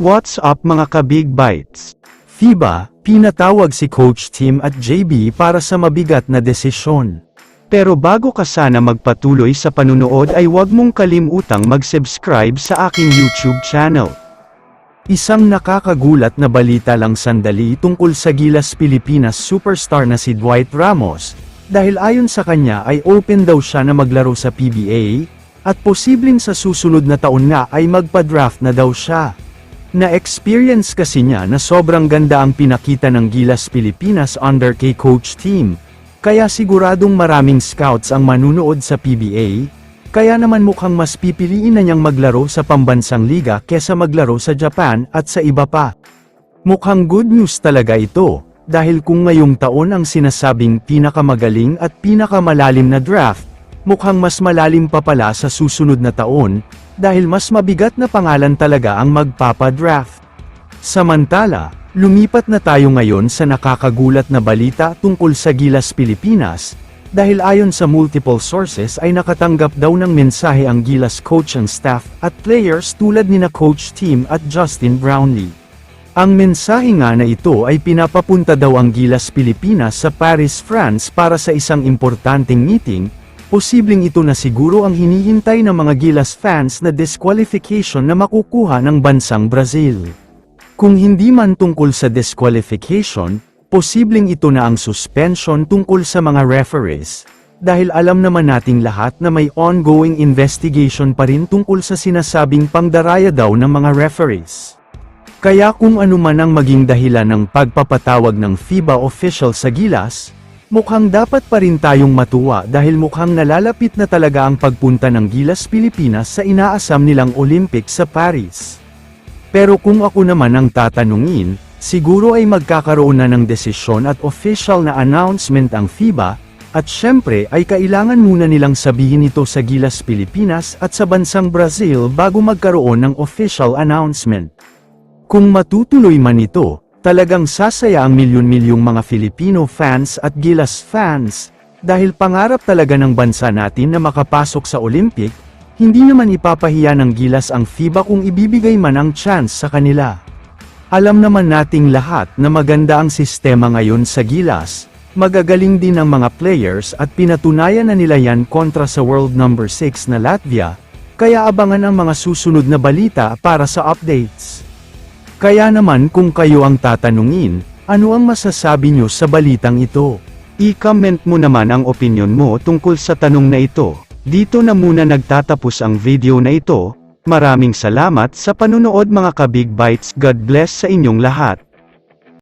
What's up mga ka-Big Bites? FIBA, pinatawag si Coach Tim at JB para sa mabigat na desisyon. Pero bago ka sana magpatuloy sa panunood ay huwag mong kalimutang mag-subscribe sa aking YouTube channel. Isang nakakagulat na balita lang sandali tungkol sa Gilas Pilipinas superstar na si Dwight Ramos, dahil ayon sa kanya ay open daw siya na maglaro sa PBA, at posibleng sa susunod na taon nga ay magpa-draft na daw siya. Na-experience kasi niya na sobrang ganda ang pinakita ng Gilas Pilipinas under kay Coach Tim, kaya siguradong maraming scouts ang manunood sa PBA, kaya naman mukhang mas pipiliin na niyang maglaro sa pambansang liga kesa maglaro sa Japan at sa iba pa. Mukhang good news talaga ito, dahil kung ngayong taon ang sinasabing pinakamagaling at pinakamalalim na draft, mukhang mas malalim pa pala sa susunod na taon, dahil mas mabigat na pangalan talaga ang magpapa-draft. Samantala, lumipat na tayo ngayon sa nakakagulat na balita tungkol sa Gilas Pilipinas, dahil ayon sa multiple sources ay nakatanggap daw ng mensahe ang Gilas coaching staff at players tulad nina Coach Tim at Justin Brownlee. Ang mensahe nga na ito ay pinapapunta daw ang Gilas Pilipinas sa Paris, France para sa isang importanteng meeting. Posibleng ito na siguro ang hinihintay ng mga Gilas fans na disqualification na makukuha ng bansang Brazil. Kung hindi man tungkol sa disqualification, posibleng ito na ang suspension tungkol sa mga referees, dahil alam naman nating lahat na may ongoing investigation pa rin tungkol sa sinasabing pangdaraya daw ng mga referees. Kaya kung ano man ang maging dahilan ng pagpapatawag ng FIBA official sa Gilas, mukhang dapat pa rin tayong matuwa dahil mukhang nalalapit na talaga ang pagpunta ng Gilas Pilipinas sa inaasam nilang Olympics sa Paris. Pero kung ako naman ang tatanungin, siguro ay magkakaroon na ng desisyon at official na announcement ang FIBA, at syempre ay kailangan muna nilang sabihin ito sa Gilas Pilipinas at sa bansang Brazil bago magkaroon ng official announcement. Kung matutuloy man ito, talagang sasaya ang milyon-milyong mga Filipino fans at Gilas fans, dahil pangarap talaga ng bansa natin na makapasok sa Olympic, hindi naman ipapahiya ng Gilas ang FIBA kung ibibigay man ang chance sa kanila. Alam naman nating lahat na maganda ang sistema ngayon sa Gilas, magagaling din ang mga players at pinatunayan na nila yan kontra sa world number 6 na Latvia, kaya abangan ang mga susunod na balita para sa updates. Kaya naman kung kayo ang tatanungin, ano ang masasabi nyo sa balitang ito? I-comment mo naman ang opinion mo tungkol sa tanong na ito. Dito na muna nagtatapos ang video na ito. Maraming salamat sa panunood mga ka-Big Bites. God bless sa inyong lahat.